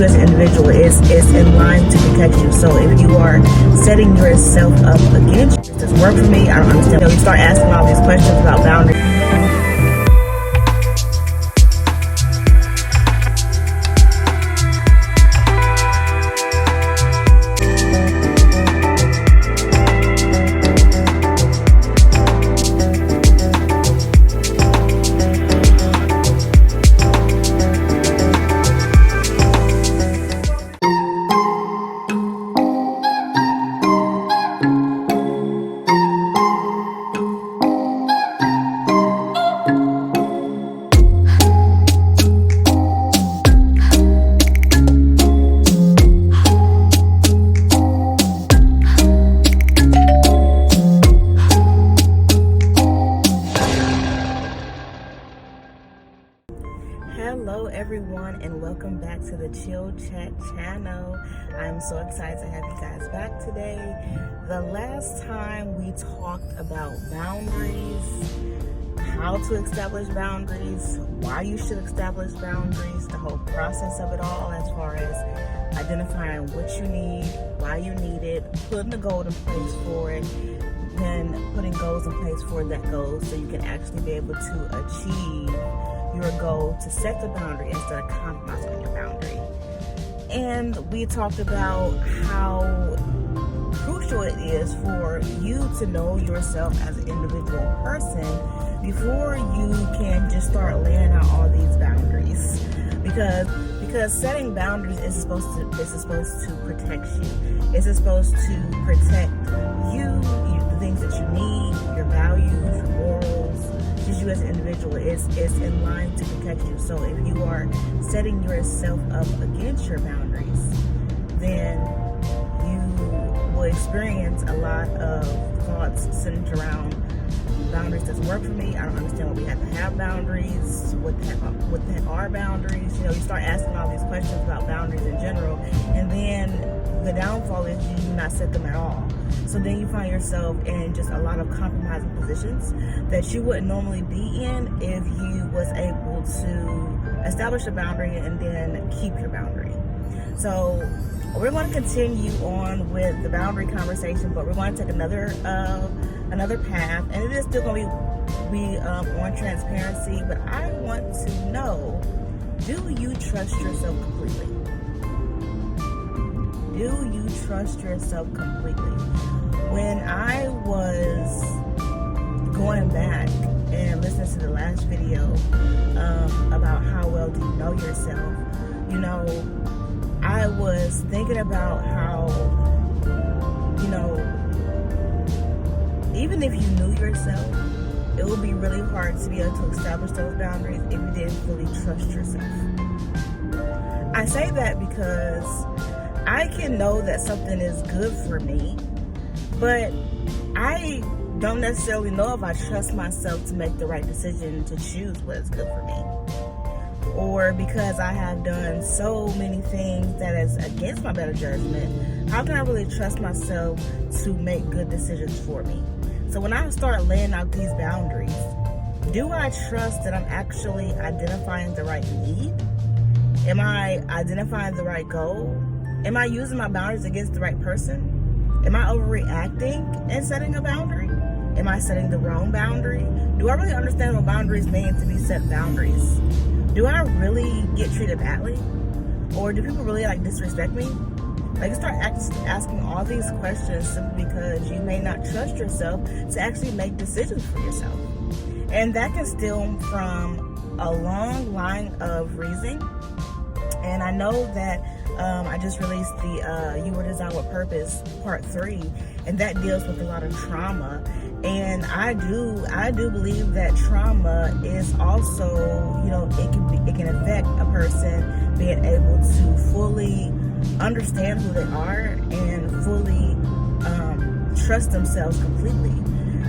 you as an individual is in line to protect you. So if you are setting yourself up against, does this work for me? I don't understand. You start asking all these questions about boundaries. Hello everyone, and welcome back to the Chill Chat channel. I'm so excited to have you guys back today. The last time we talked about boundaries, how to establish boundaries, why you should establish boundaries, the whole process of it all as far as identifying what you need, why you need it, putting a goal in place for it, then putting goals in place for that goal so you can actually be able to achieve your goal, to set the boundary instead of compromising on your boundary. And we talked about how crucial it is for you to know yourself as an individual person before you can just start laying out all these boundaries. Because setting boundaries is supposed to protect you. It's supposed to protect you, the things that you need, your values, your morals. Just you as an individual is in line to protect you. So if you are setting yourself up against your boundaries, then you will experience a lot of thoughts centered around boundaries doesn't work for me. I don't understand why we have to have boundaries. What the heck are boundaries? You start asking all these questions about boundaries in general, and then the downfall is you do not set them at all. So then you find yourself in just a lot of compromising positions that you wouldn't normally be in if you was able to establish a boundary and then keep your boundary. So we're going to continue on with the boundary conversation, but we're going to take another path, and it is still going to be on transparency. But I want to know: do you trust yourself completely? Do you trust yourself completely? When I was going back and listening to the last video about how well do you know yourself, I was thinking about how, even if you knew yourself, it would be really hard to be able to establish those boundaries if you didn't fully trust yourself. I say that because I can know that something is good for me, but I don't necessarily know if I trust myself to make the right decision to choose what is good for me. Or because I have done so many things that is against my better judgment, how can I really trust myself to make good decisions for me? So when I start laying out these boundaries, do I trust that I'm actually identifying the right need? Am I identifying the right goal? Am I using my boundaries against the right person? Am I overreacting in setting a boundary? Am I setting the wrong boundary? Do I really understand what boundaries mean to be set boundaries? Do I really get treated badly? Or do people really disrespect me? Start asking all these questions simply because you may not trust yourself to actually make decisions for yourself. And that can stem from a long line of reasoning. And I know that I just released the You Were Designed with Purpose Part 3, and that deals with a lot of trauma. And I do believe that trauma is also, it can affect a person being able to fully understand who they are and fully trust themselves completely.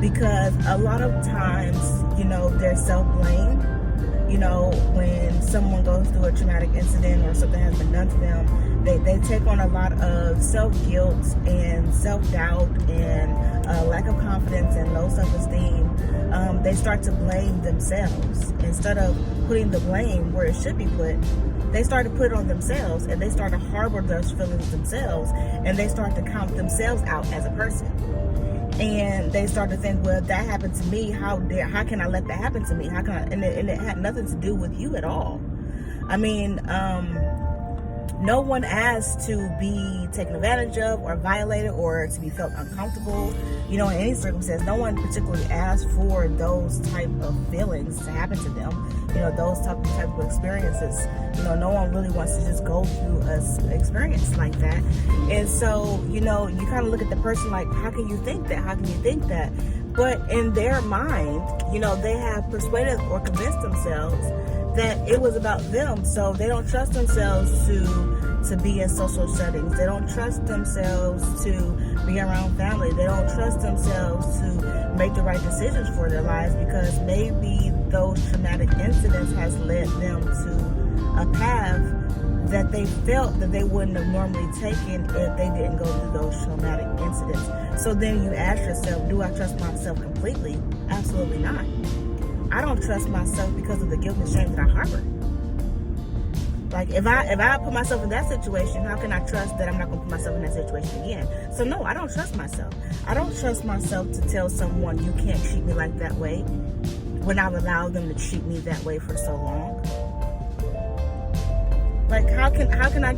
Because a lot of times, there's self-blame. When someone goes through a traumatic incident or something has been done to them, they take on a lot of self-guilt and self-doubt and lack of confidence and low self-esteem. They start to blame themselves instead of putting the blame where it should be put they start to put it on themselves, and they start to harbor those feelings themselves, and they start to count themselves out as a person. And they start to think, well, that happened to me. How can I let that happen to me? How can I? And it had nothing to do with you at all. I mean, no one asked to be taken advantage of or violated or to be felt uncomfortable, in any circumstance. No one particularly asked for those type of feelings to happen to them, those type of experiences. No one really wants to just go through an experience like that. And so, you kind of look at the person like, how can you think that? How can you think that? But in their mind, they have persuaded or convinced themselves that it was about them. So they don't trust themselves to be in social settings. They don't trust themselves to be around family. They don't trust themselves to make the right decisions for their lives, because maybe those traumatic incidents has led them to a path that they felt that they wouldn't have normally taken if they didn't go through those traumatic incidents. So then you ask yourself, do I trust myself completely? Absolutely not. I don't trust myself because of the guilt and shame that I harbor. Like, if I put myself in that situation, how can I trust that I'm not going to put myself in that situation again? So no, I don't trust myself. I don't trust myself to tell someone, you can't treat me like that way, when I've allowed them to treat me that way for so long. Like, how can I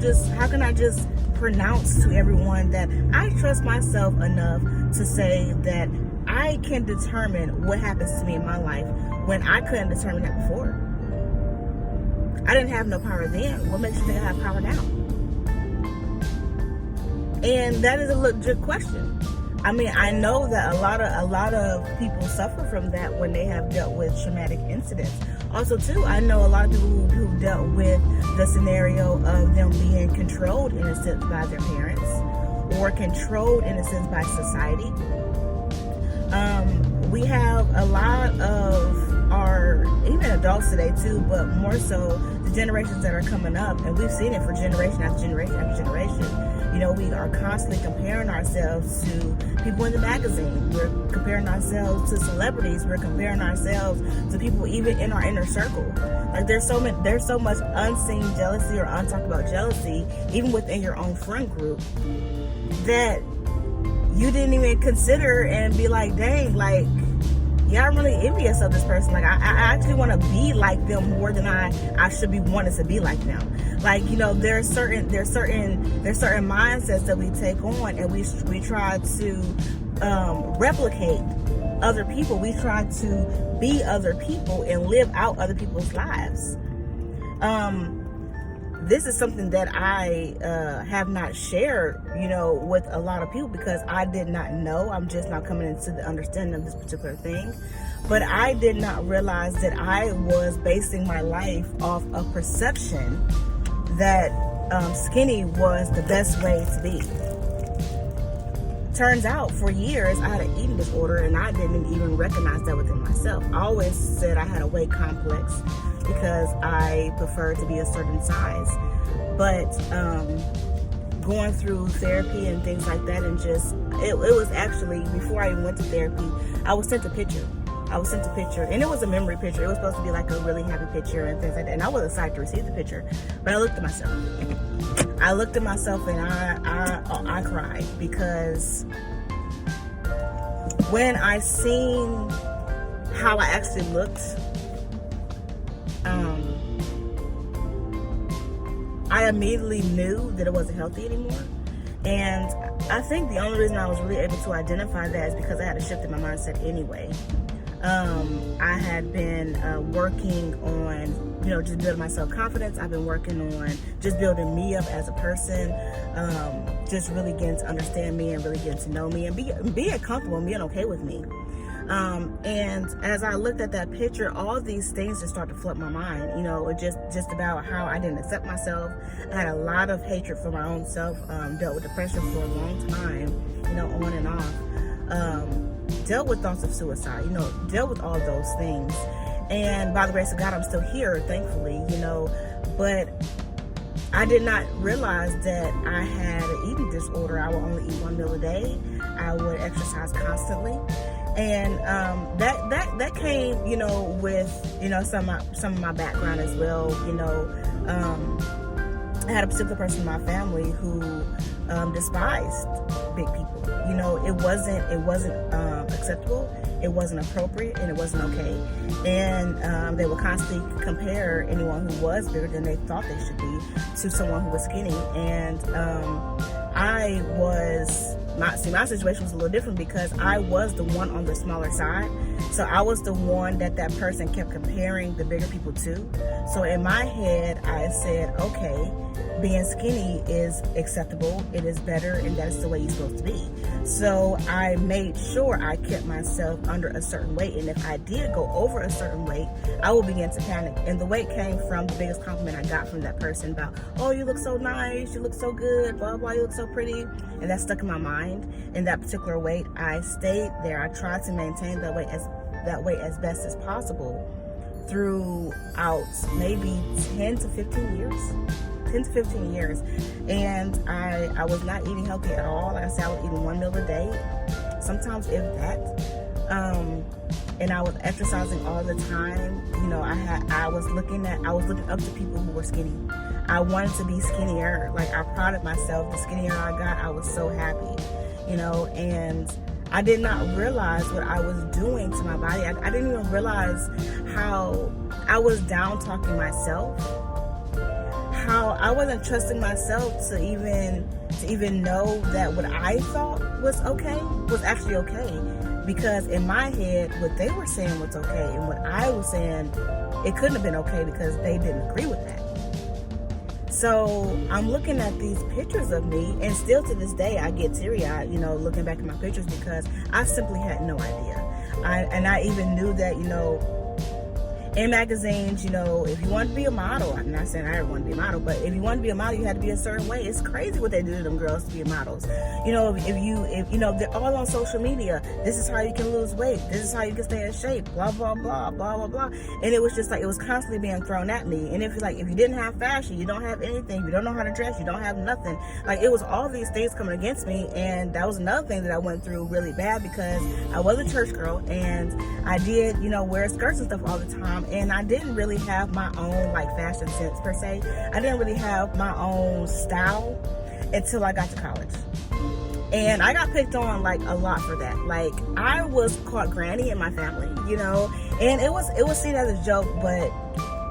just pronounce to everyone that I trust myself enough to say that I can determine what happens to me in my life when I couldn't determine that before? I didn't have no power then. What makes you think I have power now? And that is a legit question. I mean, I know that a lot of people suffer from that when they have dealt with traumatic incidents. Also, too, I know a lot of people who dealt with the scenario of them being controlled in a sense by their parents, or controlled in a sense by society. We have a lot of our, even adults today too, but more so the generations that are coming up, and we've seen it for generation after generation after generation. We are constantly comparing ourselves to people in the magazine. We're comparing ourselves to celebrities. We're comparing ourselves to people even in our inner circle. Like, there's so much unseen jealousy or untalked about jealousy, even within your own friend group, that you didn't even consider and be like, dang, like, yeah, I'm really envious of this person. Like, I actually want to be like them more than I should be wanting to be like them. Like, there's certain mindsets that we take on, and we try to replicate other people. We try to be other people and live out other people's lives. This is something that I have not shared, with a lot of people, because I did not know. I'm just now coming into the understanding of this particular thing. But I did not realize that I was basing my life off a perception that skinny was the best way to be. Turns out, for years, I had an eating disorder, and I didn't even recognize that within myself. I always said I had a weight complex because I preferred to be a certain size. But going through therapy and things like that, and just, it was actually, before I even went to therapy, I was sent a picture. And it was a memory picture. It was supposed to be like a really happy picture and things like that. And I was excited to receive the picture, but I looked at myself. And I cried, because when I seen how I actually looked, I immediately knew that it wasn't healthy anymore. And I think the only reason I was really able to identify that is because I had a shift in my mindset anyway. I had been working on, just building my self-confidence. I've been working on just building me up as a person, just really getting to understand me and really getting to know me and being comfortable and being okay with me. And as I looked at that picture, all these things just started to flood my mind, just about how I didn't accept myself. I had a lot of hatred for my own self, dealt with depression for a long time, on and off. Dealt with thoughts of suicide, dealt with all those things. And by the grace of God, I'm still here, thankfully, but I did not realize that I had an eating disorder. I would only eat one meal a day. I would exercise constantly. And that came, you know, with, you know, some of my background as well. You know, I had a particular person in my family who despised big people. You know, it wasn't acceptable, it wasn't appropriate, and it wasn't okay. And they would constantly compare anyone who was bigger than they thought they should be to someone who was skinny. And my situation was a little different because I was the one on the smaller side. So I was the one that person kept comparing the bigger people to. So in my head, I said, okay, being skinny is acceptable, it is better, and that's the way you're supposed to be. So I made sure I kept myself under a certain weight, and if I did go over a certain weight, I would begin to panic. And the weight came from the biggest compliment I got from that person about, oh, you look so nice, you look so good, blah, blah, you look so pretty. And that stuck in my mind. In that particular weight, I stayed there. I tried to maintain that weight as best as possible throughout maybe 10 to 15 years. And I was not eating healthy at all. Like I said, I was eating one meal a day, sometimes if that. And I was exercising all the time. You know, I was looking up to people who were skinny. I wanted to be skinnier. Like, I prided myself. The skinnier I got, I was so happy. You know, and I did not realize what I was doing to my body. I didn't even realize how I was down talking myself. How I wasn't trusting myself to even know that what I thought was okay was actually okay. Because in my head, what they were saying was okay, and what I was saying, it couldn't have been okay because they didn't agree with that. So I'm looking at these pictures of me, and still to this day, I get teary-eyed, you know, looking back at my pictures, because I simply had no idea. I even knew that, you know, in magazines, you know, if you want to be a model, I'm not saying I ever want to be a model, but if you want to be a model, you had to be a certain way. It's crazy what they do to them girls to be models. You know, if you know, they're all on social media. This is how you can lose weight. This is how you can stay in shape. Blah blah blah blah blah blah. And it was just like, it was constantly being thrown at me. And if you didn't have fashion, you don't have anything. You don't know how to dress. You don't have nothing. Like, it was all these things coming against me. And that was another thing that I went through really bad, because I was a church girl and I did, you know, wear skirts and stuff all the time. And I didn't really have my own, like, fashion sense per se. I didn't really have my own style until I got to college. And I got picked on, like, a lot for that. Like, I was called granny in my family, you know, and it was seen as a joke, but,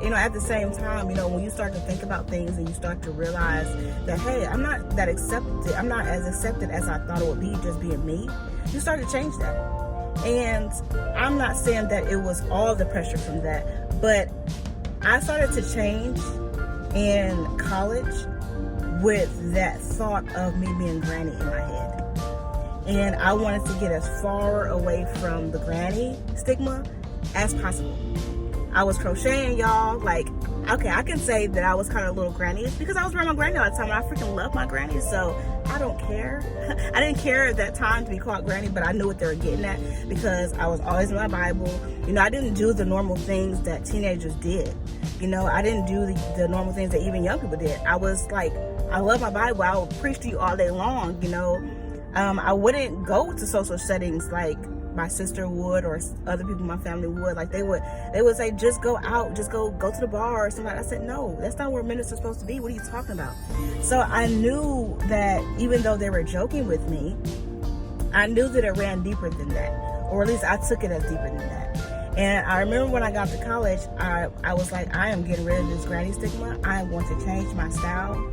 you know, at the same time, you know, when you start to think about things and you start to realize that, hey, I'm not as accepted as I thought it would be just being me, you start to change that. And I'm not saying that it was all the pressure from that, but I started to change in college with that thought of me being granny in my head. And I wanted to get as far away from the granny stigma as possible. I was crocheting, y'all. Like, okay, I can say that I was kind of a little granny because I was around my granny all the time, and I freaking love my granny, so I don't care. I didn't care at that time to be called granny, but I knew what they were getting at because I was always in my Bible. You know, I didn't do the normal things that teenagers did. You know, I didn't do the normal things that even young people did. I was like, I love my Bible. I would preach to you all day long, you know. I wouldn't go to social settings like my sister would, or other people in my family would. Like, they would say, just go out, just go to the bar or something. I said, no, that's not where ministers are supposed to be. What are you talking about? So I knew that even though they were joking with me, I knew that it ran deeper than that, or at least I took it as deeper than that. And I remember when I got to college, I was like, I am getting rid of this granny stigma. I am going to change my style.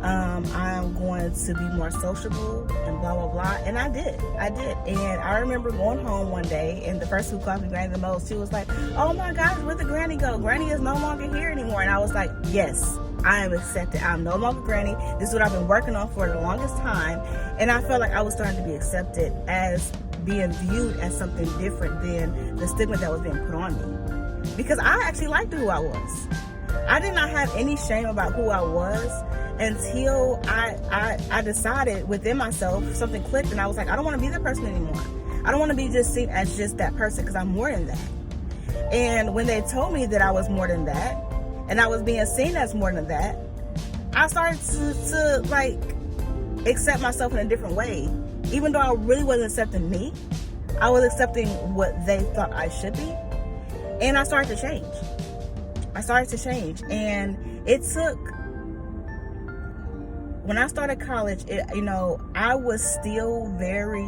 I'm going to be more sociable and blah, blah, blah. And I did. And I remember going home one day, and the person who called me granny the most, she was like, oh my gosh, where'd the granny go? Granny is no longer here anymore. And I was like, yes, I am accepted. I'm no longer granny. This is what I've been working on for the longest time. And I felt like I was starting to be accepted as being viewed as something different than the stigma that was being put on me. Because I actually liked who I was. I did not have any shame about who I was until I decided within myself, something clicked, and I was like, I don't want to be that person anymore. I don't want to be just seen as just that person, because I'm more than that. And when they told me that I was more than that, and I was being seen as more than that, I started to like accept myself in a different way. Even though I really wasn't accepting me, I was accepting what they thought I should be. And I started to change. And it took, when I started college, I was still very,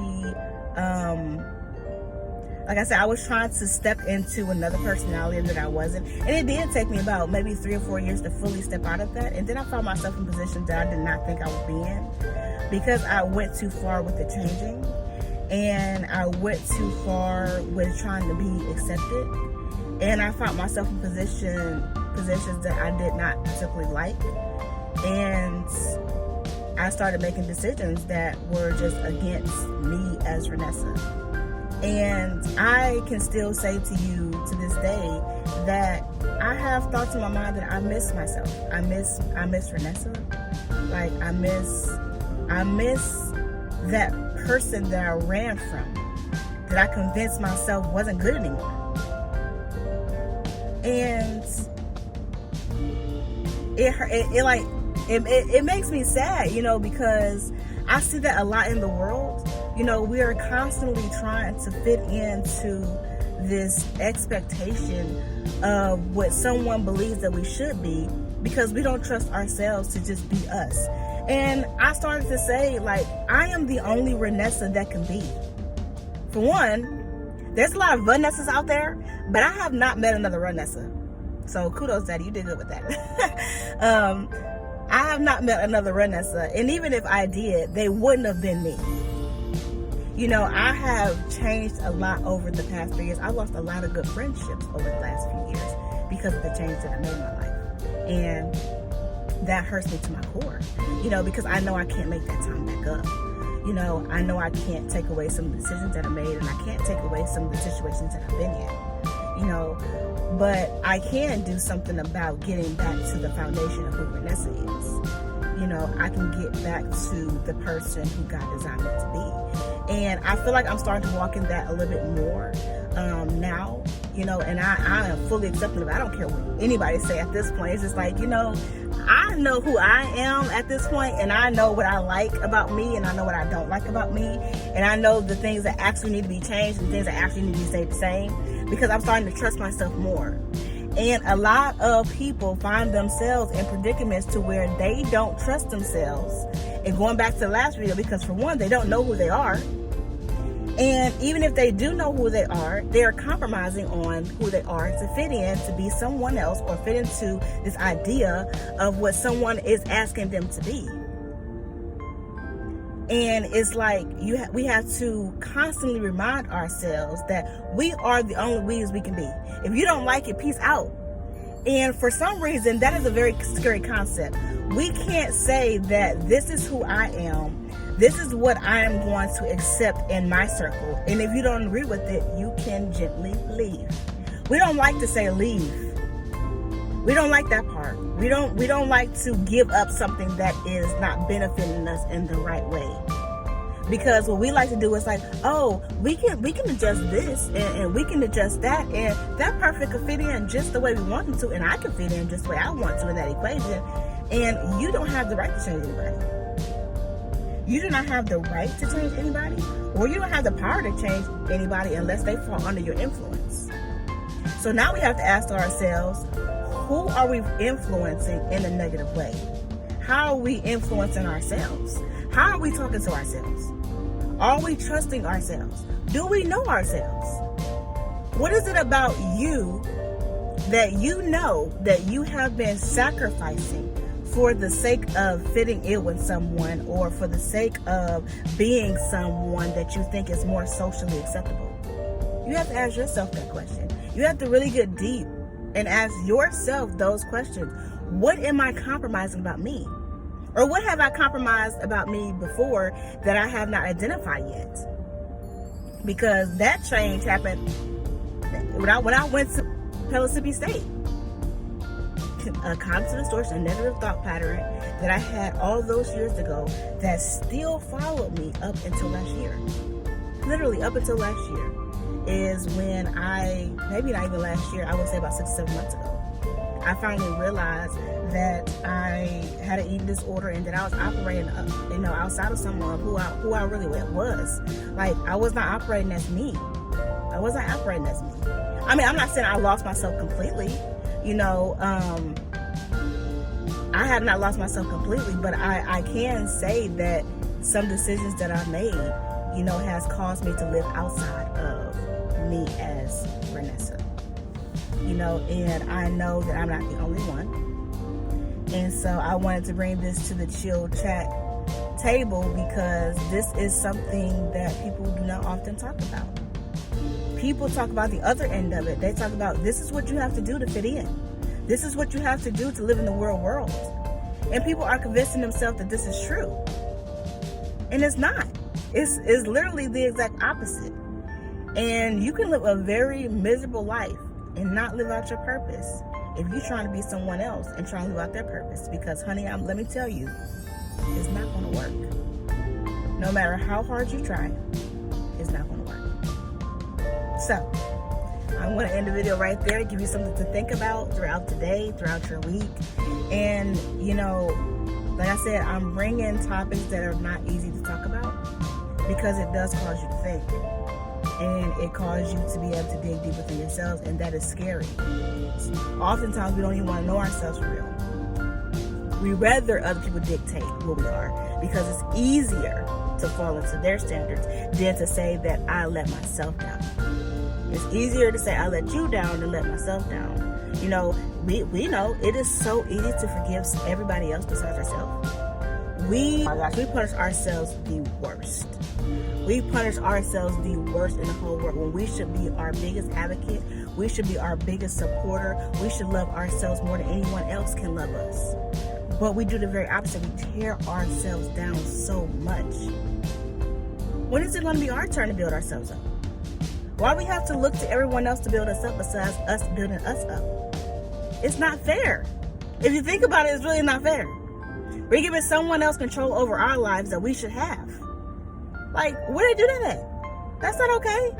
like I said, I was trying to step into another personality that I wasn't. And it did take me about maybe 3 or 4 years to fully step out of that. And then I found myself in positions that I did not think I would be in, because I went too far with the changing. And I went too far with trying to be accepted. And I found myself in positions that I did not particularly like. And I started making decisions that were just against me as Renessa. And I can still say to you to this day that I have thoughts in my mind that I miss myself. I miss Renessa. Like, I miss that person that I ran from, that I convinced myself wasn't good anymore. And it makes me sad, because I see that a lot in the world. We are constantly trying to fit into this expectation of what someone believes that we should be, because we don't trust ourselves to just be us. And I started to say, like, I am the only Renessa that can be. For one, there's a lot of Vanessas out there, but I have not met another Renessa. So kudos, Daddy, you did good with that. I have not met another Renessa, and even if I did, they wouldn't have been me. I have changed a lot over the past 3 years. I lost a lot of good friendships over the last few years because of the change that I made in my life. And that hurts me to my core, because I know I can't make that time back up. I know I can't take away some of the decisions that I made, and I can't take away some of the situations that I've been in, but I can do something about getting back to the foundation of who Renessa is. I can get back to the person who God designed me to be. And I feel like I'm starting to walk in that a little bit more now, and I am fully accepting of it. I don't care what anybody say at this point. It's just like, I know who I am at this point, and I know what I like about me, and I know what I don't like about me, and I know the things that actually need to be changed and things that actually need to be stayed the same, because I'm starting to trust myself more. And a lot of people find themselves in predicaments to where they don't trust themselves. And going back to the last video, because for one, they don't know who they are. And even if they do know who they are compromising on who they are to fit in, to be someone else, or fit into this idea of what someone is asking them to be. And it's like we have to constantly remind ourselves that we are the only we's we can be. If you don't like it, peace out. And for some reason, that is a very scary concept. We can't say that this is who I am. This is what I am going to accept in my circle. And if you don't agree with it, you can gently leave. We don't like to say leave. We don't like that part. We don't like to give up something that is not benefiting us in the right way. Because what we like to do is like, oh, we can adjust this and we can adjust that, and that perfect can fit in just the way we want it to, and I can fit in just the way I want to in that equation. And you don't have the right to change anybody. You do not have the right to change anybody, or you don't have the power to change anybody unless they fall under your influence. So now we have to ask ourselves, who are we influencing in a negative way? How are we influencing ourselves? How are we talking to ourselves? Are we trusting ourselves? Do we know ourselves? What is it about you that you know that you have been sacrificing for the sake of fitting in with someone, or for the sake of being someone that you think is more socially acceptable? You have to ask yourself that question. You have to really get deep and ask yourself those questions. What am I compromising about me? Or what have I compromised about me before that I have not identified yet? Because that change happened when I went to Mississippi State. A constant distortion, a negative thought pattern that I had all those years ago that still followed me up until last year. Literally up until last year is when maybe not even last year, I would say about 6 or 7 months ago, I finally realized that I had an eating disorder and that I was operating, outside of someone who I really was. Like, I was not operating as me. I wasn't operating as me. I mean, I'm not saying I lost myself completely. I have not lost myself completely, but I can say that some decisions that I made, has caused me to live outside of me as Vanessa. And I know that I'm not the only one. And so I wanted to bring this to the Chill Chat table because this is something that people do not often talk about. People talk about the other end of it. They talk about, this is what you have to do to fit in. This is what you have to do to live in the real world. And people are convincing themselves that this is true. And it's not. It's literally the exact opposite. And you can live a very miserable life and not live out your purpose if you're trying to be someone else and trying to live out their purpose. Because, honey, let me tell you, it's not going to work. No matter how hard you try, it's not going to work. So, I'm going to end the video right there to give you something to think about throughout the day, throughout your week. And, like I said, I'm bringing topics that are not easy to talk about because it does cause you to think. And it causes you to be able to dig deep within yourselves, and that is scary. Oftentimes, we don't even want to know ourselves for real. We rather other people dictate who we are because it's easier to fall into their standards than to say that I let myself down. It's easier to say I let you down than let myself down. We know it is so easy to forgive everybody else besides ourselves. We punish ourselves the worst. We punish ourselves the worst in the whole world when we should be our biggest advocate. We should be our biggest supporter. We should love ourselves more than anyone else can love us. But we do the very opposite. We tear ourselves down so much. When is it going to be our turn to build ourselves up? Why do we have to look to everyone else to build us up besides us building us up? It's not fair. If you think about it, it's really not fair. We're giving someone else control over our lives that we should have. Like, where did they do that at? That's not okay.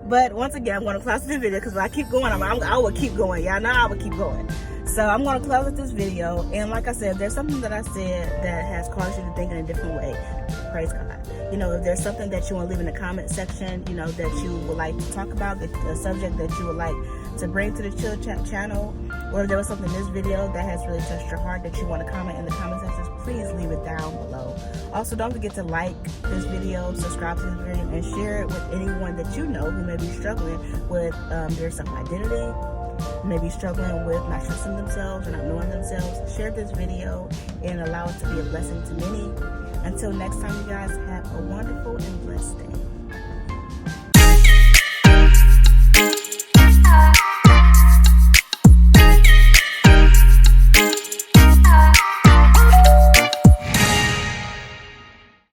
But once again, I'm going to close this video because if I keep going, I will keep going. Y'all know I will keep going. So I'm going to close with this video. And like I said, if there's something that I said that has caused you to think in a different way, praise God. If there's something that you want to leave in the comment section, that you would like to talk about, the subject that you would like to bring to the Chill Chat channel, or if there was something in this video that has really touched your heart that you want to comment in the comment sections, please leave it down below. Also, don't forget to like this video, subscribe to this video, and share it with anyone that you know who may be struggling with their self-identity, maybe struggling with not trusting themselves or not knowing themselves. Share this video and allow it to be a blessing to many. Until next time, you guys, have a wonderful and blessed day.